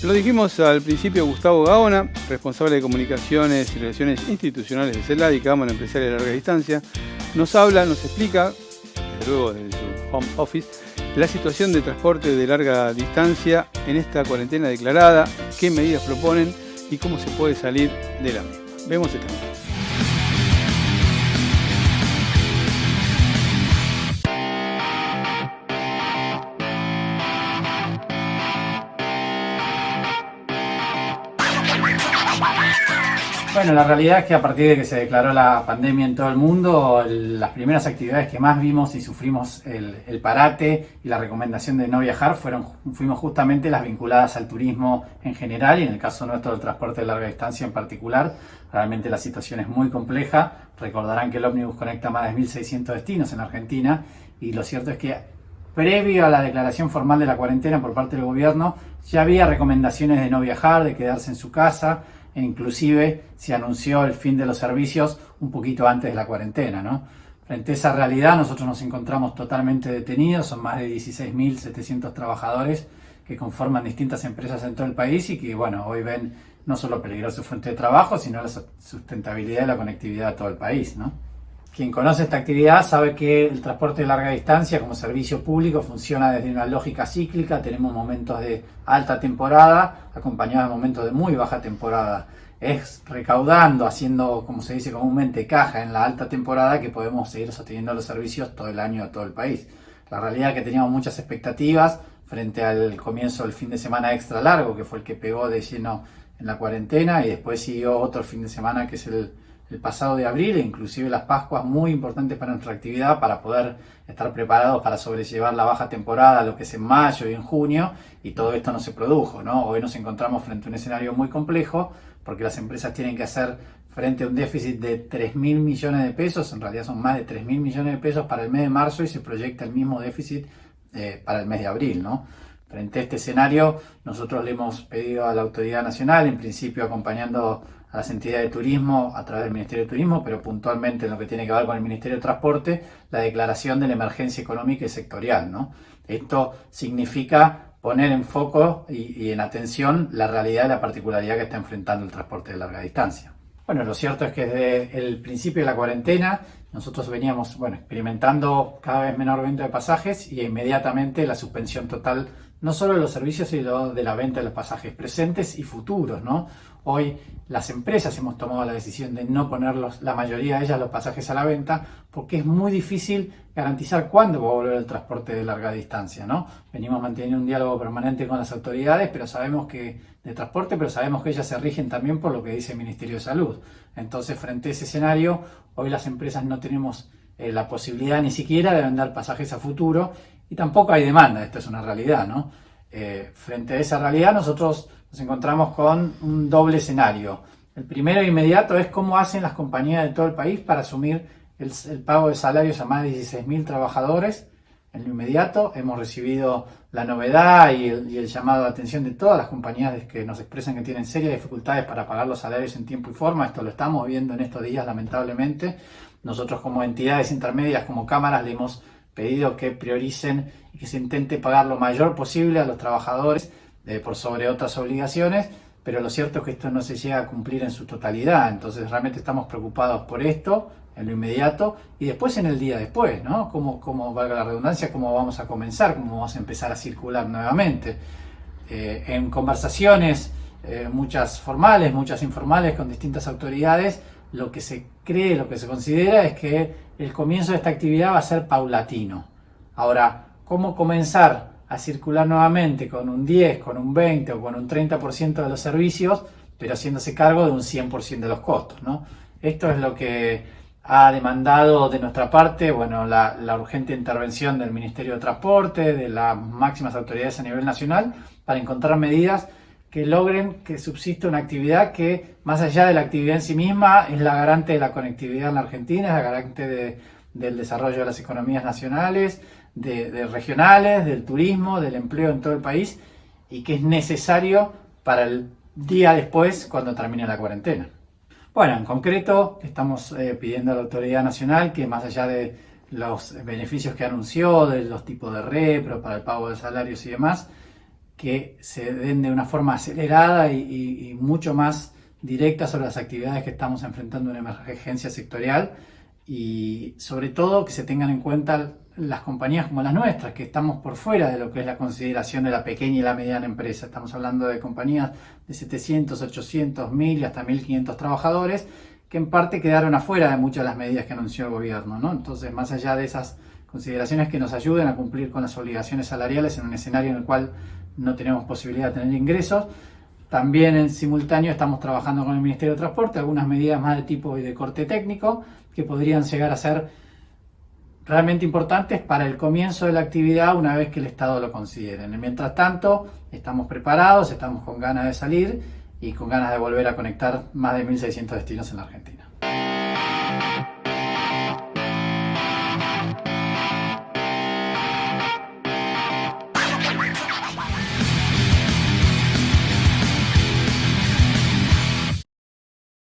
Se lo dijimos al principio, Gustavo Gaona, responsable de comunicaciones y relaciones institucionales de CELADI, Cámara Empresaria de Larga Distancia, nos habla, nos explica, desde luego desde su home office, la situación de transporte de larga distancia en esta cuarentena declarada, qué medidas proponen y cómo se puede salir de la misma. Vemos esta nota. Bueno, la realidad es que a partir de que se declaró la pandemia en todo el mundo, las primeras actividades que más vimos y sufrimos el parate y la recomendación de no viajar fuimos justamente las vinculadas al turismo en general y en el caso nuestro del transporte de larga distancia en particular. Realmente la situación es muy compleja. Recordarán que el ómnibus conecta más de 1.600 destinos en Argentina y lo cierto es que previo a la declaración formal de la cuarentena por parte del gobierno ya había recomendaciones de no viajar, de quedarse en su casa. E inclusive se anunció el fin de los servicios un poquito antes de la cuarentena, ¿no? Frente a esa realidad nosotros nos encontramos totalmente detenidos, son más de 16.700 trabajadores que conforman distintas empresas en todo el país y que, bueno, hoy ven no solo peligrar su fuente de trabajo, sino la sustentabilidad y la conectividad de todo el país, ¿no? Quien conoce esta actividad sabe que el transporte de larga distancia como servicio público funciona desde una lógica cíclica. Tenemos momentos de alta temporada acompañados de momentos de muy baja temporada. Es recaudando, haciendo, como se dice comúnmente, caja en la alta temporada que podemos seguir sosteniendo los servicios todo el año a todo el país. La realidad es que teníamos muchas expectativas frente al comienzo del fin de semana extra largo, que fue el que pegó de lleno en la cuarentena, y después siguió otro fin de semana que es el pasado de abril, e inclusive las Pascuas, muy importantes para nuestra actividad, para poder estar preparados para sobrellevar la baja temporada, lo que es en mayo y en junio, y todo esto no se produjo, ¿no? Hoy nos encontramos frente a un escenario muy complejo, porque las empresas tienen que hacer frente a un déficit de 3.000 millones de pesos, en realidad son más de 3.000 millones de pesos para el mes de marzo, y se proyecta el mismo déficit para el mes de abril, ¿no? Frente a este escenario, nosotros le hemos pedido a la Autoridad Nacional, en principio acompañando a las entidades de turismo a través del Ministerio de Turismo, pero puntualmente en lo que tiene que ver con el Ministerio de Transporte, la declaración de la emergencia económica y sectorial, ¿no? Esto significa poner en foco y en atención la realidad y la particularidad que está enfrentando el transporte de larga distancia. Bueno, lo cierto es que desde el principio de la cuarentena nosotros veníamos experimentando cada vez menor venta de pasajes y inmediatamente la suspensión total no solo de los servicios, sino de la venta de los pasajes presentes y futuros, ¿no? Hoy las empresas hemos tomado la decisión de no poner la mayoría de ellas los pasajes a la venta porque es muy difícil garantizar cuándo va a volver el transporte de larga distancia, ¿no? Venimos manteniendo un diálogo permanente con las autoridades, pero sabemos que ellas se rigen también por lo que dice el Ministerio de Salud. Entonces, frente a ese escenario, hoy las empresas no tenemos la posibilidad ni siquiera de vender pasajes a futuro y tampoco hay demanda, esto es una realidad, ¿no? Frente a esa realidad nosotros nos encontramos con un doble escenario. El primero inmediato es cómo hacen las compañías de todo el país para asumir el pago de salarios a más de 16.000 trabajadores. En lo inmediato hemos recibido la novedad y el llamado de atención de todas las compañías que nos expresan que tienen serias dificultades para pagar los salarios en tiempo y forma. Esto lo estamos viendo en estos días, lamentablemente. Nosotros como entidades intermedias, como cámaras, le hemos pedido que prioricen y que se intente pagar lo mayor posible a los trabajadores por sobre otras obligaciones, pero lo cierto es que esto no se llega a cumplir en su totalidad. Entonces realmente estamos preocupados por esto en lo inmediato y después en el día después, ¿no? Cómo valga la redundancia, cómo vamos a comenzar, cómo vamos a empezar a circular nuevamente. En conversaciones, muchas formales, muchas informales con distintas autoridades, lo que se cree, lo que se considera es que el comienzo de esta actividad va a ser paulatino. Ahora, ¿cómo comenzar a circular nuevamente con un 10, con un 20 o con un 30% de los servicios, pero haciéndose cargo de un 100% de los costos, ¿no? Esto es lo que ha demandado de nuestra parte, la urgente intervención del Ministerio de Transporte, de las máximas autoridades a nivel nacional, para encontrar medidas que logren que subsista una actividad que, más allá de la actividad en sí misma, es la garante de la conectividad en la Argentina, es la garante del desarrollo de las economías nacionales, de regionales, del turismo, del empleo en todo el país, y que es necesario para el día después, cuando termine la cuarentena. Bueno, en concreto, estamos pidiendo a la Autoridad Nacional que, más allá de los beneficios que anunció, de los tipos de repro para el pago de salarios y demás, que se den de una forma acelerada y mucho más directa sobre las actividades que estamos enfrentando en una emergencia sectorial, y sobre todo que se tengan en cuenta las compañías como las nuestras, que estamos por fuera de lo que es la consideración de la pequeña y la mediana empresa. Estamos hablando de compañías de 700, 800, 1000 y hasta 1500 trabajadores, que en parte quedaron afuera de muchas de las medidas que anunció el gobierno, ¿no? Entonces, más allá de esas consideraciones que nos ayuden a cumplir con las obligaciones salariales en un escenario en el cual no tenemos posibilidad de tener ingresos, también en simultáneo estamos trabajando con el Ministerio de Transporte algunas medidas más de tipo y de corte técnico que podrían llegar a ser realmente importantes para el comienzo de la actividad una vez que el Estado lo considere. Mientras tanto, estamos preparados, estamos con ganas de salir y con ganas de volver a conectar más de 1600 destinos en la Argentina.